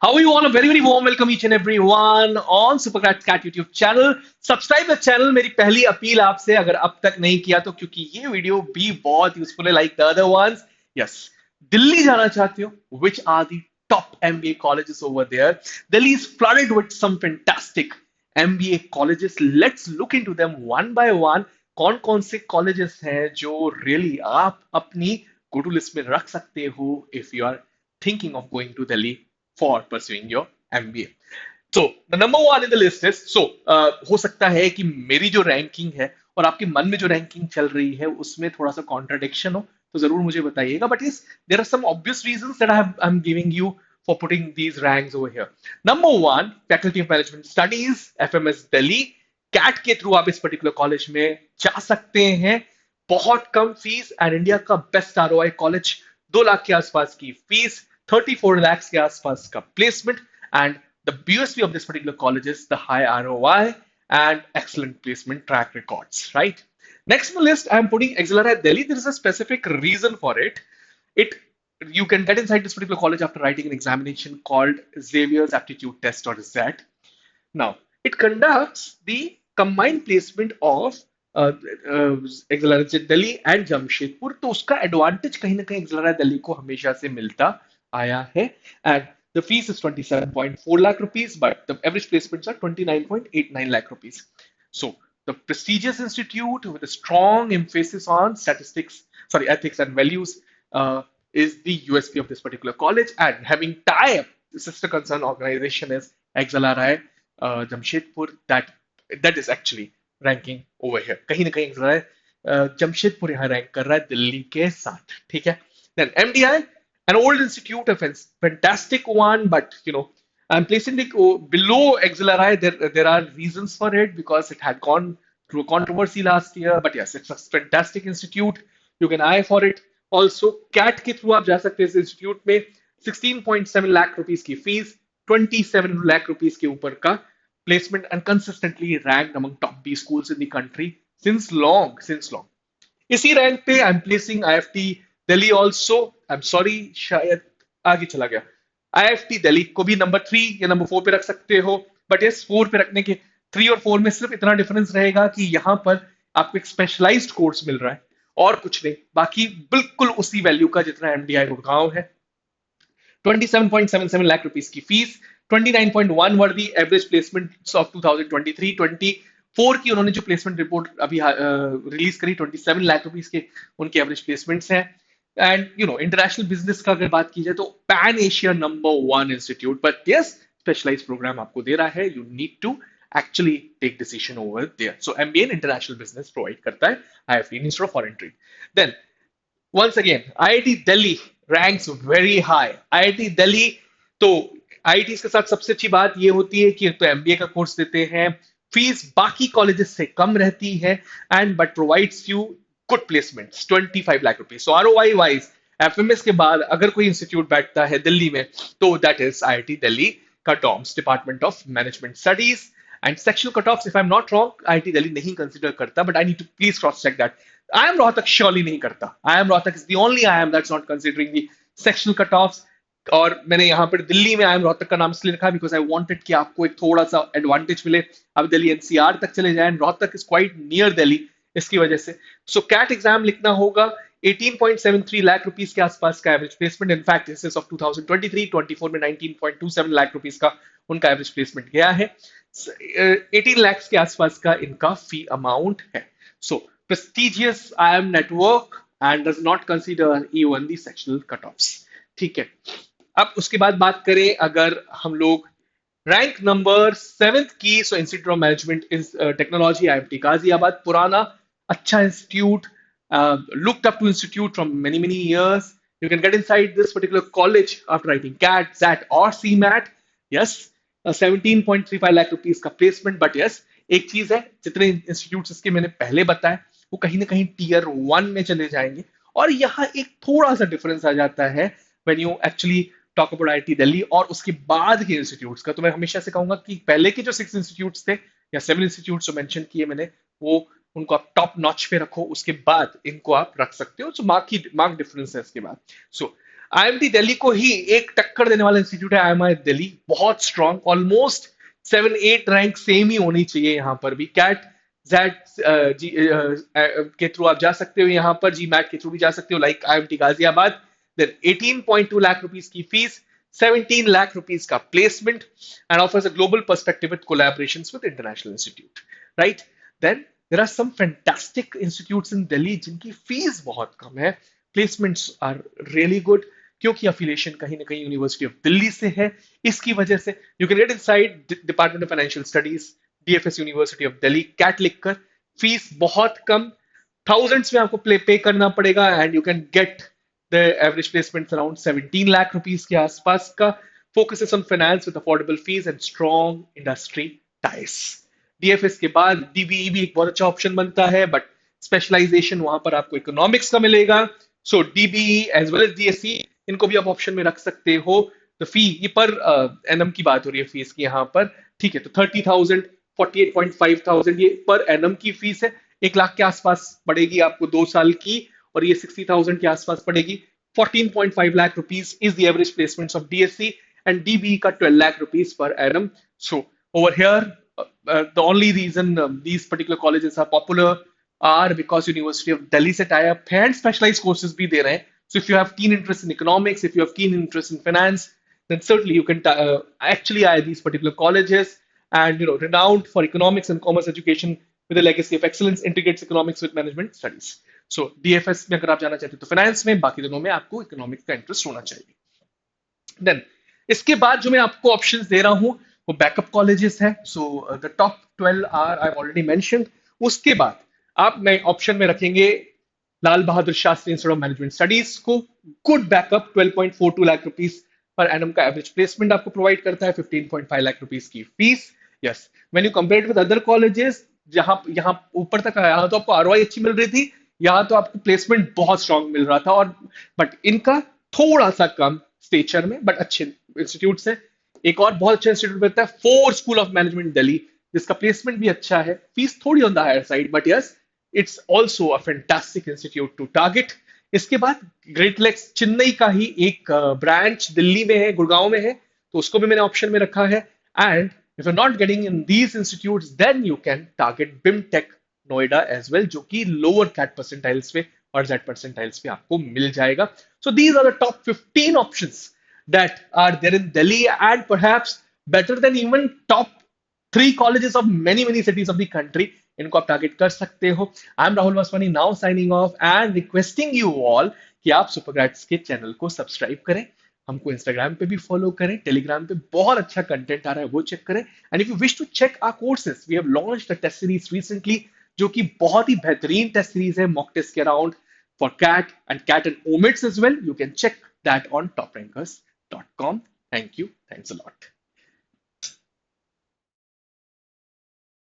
How are you all? A very warm welcome each and everyone on Supercat Cat YouTube channel. Subscribe the channel. मेरी पहली appeal आपसे अगर अब तक नहीं किया तो क्योंकि ये वीडियो भी बहुत यूजफुल है like the other ones. Yes, Delhi जाना चाहते हो? Which are the top MBA colleges over there? Delhi is flooded with some fantastic MBA colleges. Let's look into them one by one. कौन कौन से colleges हैं जो really आप अपनी go to list में रख सकते हो if you are thinking of going to Delhi for pursuing your MBA. So the number one in the list is हो सकता है कि मेरी जो रैंकिंग है और आपके मन में जो रैंकिंग चल रही है उसमें थोड़ा सा कॉन्ट्राडिक्शन हो तो जरूर मुझे बताइएगा but yes there are some obvious reasons that I am giving you for putting these ranks over here. Number one, Faculty of Management Studies, FMS Delhi. CAT के थ्रू आप इस पर्टिकुलर कॉलेज में जा सकते हैं. बहुत कम फीस एंड इंडिया का बेस्ट आरओआई कॉलेज. 2 लाख के आसपास की फीस, 34 lakhs के आसपास का placement and the BUSP of this particular college is the high ROI and excellent placement track records, right? Next on the list, I'm putting Accelerate Delhi. There is a specific reason for it. It You can get inside this particular college after writing an examination called Xavier's Aptitude Test or XAT. Now, it conducts the combined placement of Accelerate Delhi and Jamshedpur. तो उसका advantage कहीं ना कहीं Accelerate Delhi को हमेशा से मिलता आया है. And the fees is 27.4 lakh rupees, but the average placements are 29.89 lakh rupees. So the prestigious institute with a strong emphasis on ethics and values is the USP of this particular college. And having tie-up, the sister concern organization is XLRI Jamshedpur. That is actually ranking over here. कहीं ना कहीं XLRI Jamshedpur यहाँ rank कर रहा है दिल्ली के साथ. ठीक है. Then MDI, an old institute, a fantastic one, but I'm placing it below XLRI. There are reasons for it because it had gone through a controversy last year. But yes, it's a fantastic institute. You can eye for it. Also, CAT के through आप जा सकते हैं इस institute में. 16.7 lakh rupees की fees, 27 lakh rupees के ऊपर का placement, and consistently ranked among top B schools in the country since long. इसी रैंक पे I am placing IFT Delhi also. I am sorry, शायद आगे चला गया. IFT दिल्ली को भी नंबर 3 या नंबर 4 पे रख सकते हो. बट यस, 4 पे रखने के 3 और 4 में सिर्फ इतना डिफरेंस रहेगा कि यहाँ पर आपको एक स्पेशलाइज्ड कोर्स मिल रहा है और कुछ नहीं. बाकी बिल्कुल उसी वैल्यू का जितना MDI गुड़गांव है. 27.77 lakh rupees की fees, 29.1 were the average placement of 2023-24 की. उन्होंने जो प्लेसमेंट रिपोर्ट अभी रिलीज करी, 27 लाख रुपीस के उनके एवरेज प्लेसमेंट्स हैं. एंड इंटरनेशनल बिजनेस का अगर बात की जाए तो पैन एशिया नंबर 1 इंस्टीट्यूट. बट यस, स्पेशलाइज्ड प्रोग्राम आपको दे रहा है. You need to actually take decision over there. So MBA in international business provide करता है IFT, Ministry of Foreign Trade. Then once again, IIT Delhi ranks very high. IIT Delhi, तो IITs के साथ सबसे अच्छी बात ये होती है कि तो MBA का कोर्स देते हैं, फीस बाकी कॉलेजेस से कम रहती है and but provides you good placements, 25 lakh rupees. So ROI wise FMS के बाद अगर कोई इंस्टीट्यूट बैठता है दिल्ली में तो दैट इज IIT दिल्ली का DoMS, department of management studies. And sectional cut off, if I am not wrong, IIT Delhi नहीं कंसिडर करता, but I need to please cross check that. IIM Rohtak surely नहीं करता. IIM Rohtak is the only IIM that's not considering the sectional cutoffs. और मैंने यहाँ पर दिल्ली में IIM Rohtak का नाम इसलिए रखा बिकॉज आई वांटेड कि आपको एक थोड़ा सा एडवांटेज मिले. अब दिल्ली NCR तक चले जाए, Rohtak is quite near Delhi, इसकी वजह से. सो कैट एग्जाम लिखना होगा. 18.73 लाख रुपीस के आसपास का average placement. In fact this is of 2023-24 में 19.27 लाख रुपीस का उनका एवरेज प्लेसमेंट गया है. 18 lakhs के आसपास का इनका फी अमाउंट है. सो prestigious IIM network and does not consider even the sectional cutoffs. ठीक है. अब उसके बाद बात करें अगर हम लोग रैंक नंबर 7 की, so institute of management is technology, IIT Ghaziabad. पुराना अच्छा institute, looked up to institute from many years. You can get inside this particular college after writing CAT, SAT or CMAT. Yes, 17.35 lakh rupees का placement. But yes, एक चीज है, जितने institute इसके मैंने पहले बताए वो कहीं ना कहीं टीयर 1 में चले जाएंगे. और यहाँ एक थोड़ा सा डिफरेंस आ जाता है when you actually talk about IIT Delhi और उसके बाद के इंस्टीट्यूट्स का. तो मैं हमेशा से कहूंगा कि पहले के जो 6 इंस्टीट्यूट्स थे या 7 इंस्टीट्यूट्स जो मेंशन किए मैंने, वो उनको आप टॉप नॉच पे रखो, उसके बाद इनको आप रख सकते हो. सो मार्क डिफरेंस है इसके बाद. सो आईएमटी दिल्ली को ही एक टक्कर देने वाला इंस्टीट्यूट है आईएमआई दिल्ली, बहुत स्ट्रांग, ऑलमोस्ट 7-8 रैंक सेम ही होनी चाहिए यहाँ पर भी। कैट जैट जी के थ्रू आप जा सकते हो, यहाँ पर जी मैट के थ्रू भी जा सकते हो, like IMT Ghaziabad. Then 18.2 lakh rupees की फीस, 17 लाख रुपीस का placement, and offers a global perspective with collaborations with international institute, right. Then there are some fantastic institutes in Delhi जिनकी फीस बहुत कम है, प्लेसमेंट्स आर रियली गुड, क्योंकि अफिलिएशन कहीं ना कहीं यूनिवर्सिटी ऑफ दिल्ली से है। इसकी वजह से you can get inside department of financial studies, DFS university of Delhi, CAT लिखकर, फीस बहुत कम, थाउजेंड्स में आपको पे करना पड़ेगा, and you can get the average placement around 17 lakh rupees के आसपास का। Focuses on finance with affordable fees and strong industry ties. DFS के बाद डीबीई भी एक बहुत अच्छा ऑप्शन बनता है, बट स्पेशलाइजेशन वहां पर आपको इकोनॉमिक्स का मिलेगा। So DBE as well as DSE, इनको भी आप ऑप्शन में रख सकते हो। तो फी ये पर एनम की बात हो रही है फीस की यहाँ पर, ठीक है। तो 30,000, 48,500 ये पर एनम की फीस है, 1 लाख के आसपास पड़ेगी आपको 2 साल की, और ये 60,000 के आसपास पड़ेगी। 14.5 lakh rupees is the average placements of DSC, and dB का 12 lakh rupees per annum. So over here the only reason these particular colleges are popular are because University of Delhi से tie up है, and specialized courses भी दे रहे हैं। So if you have keen interest in economics, if you have keen interest in finance, then certainly you can actually eye these particular colleges, and renowned for economics and commerce education with a legacy of excellence, integrates economics with management studies. So DFS में अगर आप जाना चाहते हो तो finance में, बाकी दोनों में आपको economics का interest होना चाहिए। देन इसके बाद जो मैं आपको ऑप्शंस दे रहा हूं वो बैकअप कॉलेजेस है। So the top 12 are I already mentioned. उसके बाद आप नए ऑप्शन में रखेंगे Lal Bahadur Shastri institute of management studies को। गुड बैकअप, 12.42 लाख रुपीस पर एनम का एवरेज प्लेसमेंट आपको प्रोवाइड करता है, 15.5 लाख रुपीस की fees. Yes, when you compare with other colleges, जहां यहाँ ऊपर तक आया तो आपको आरओआई अच्छी मिल रही थी, यहाँ तो आपको प्लेसमेंट बहुत स्ट्रांग मिल रहा था, और बट इनका थोड़ा सा कम स्टेचर में, बट अच्छे इंस्टीट्यूट है। एक और बहुत अच्छा इंस्टीट्यूट रहता है FORE School of Management Delhi, जिसका प्लेसमेंट भी अच्छा है, फीस थोड़ी on the higher side, but yes it's also a fantastic institute to target. इसके बाद ग्रेट लेक्स चेन्नई का ही एक ब्रांच दिल्ली में है, गुड़गांव में है, तो उसको भी मैंने ऑप्शन में रखा है। And if you not getting in these institutes, then you can target BIMTECH Noida as well, जो कि लोअर कैट परसेंटाइल्स पे और जेड परसेंटाइल्स पे आपको मिल जाएगा। So these are the top 15 options that are there in Delhi, and perhaps better than even top 3 colleges of many cities of the country. इनको आप टारगेट कर सकते हो। I am Rahul Vaswani, now signing off and requesting you all कि आप सुपरग्रेड्स के channel को subscribe करें, हमको इंस्टाग्राम पे भी फॉलो करें, टेलीग्राम पे बहुत अच्छा कंटेंट आ रहा है वो चेक करें। And if you wish to check our courses, we have launched a test series recently, जो कि बहुत ही बेहतरीन टेस्ट सीरीज है मॉक टेस्ट के around for CAT and OMITS as well. You can check that on toprankers.com. Thank you. Thanks a lot.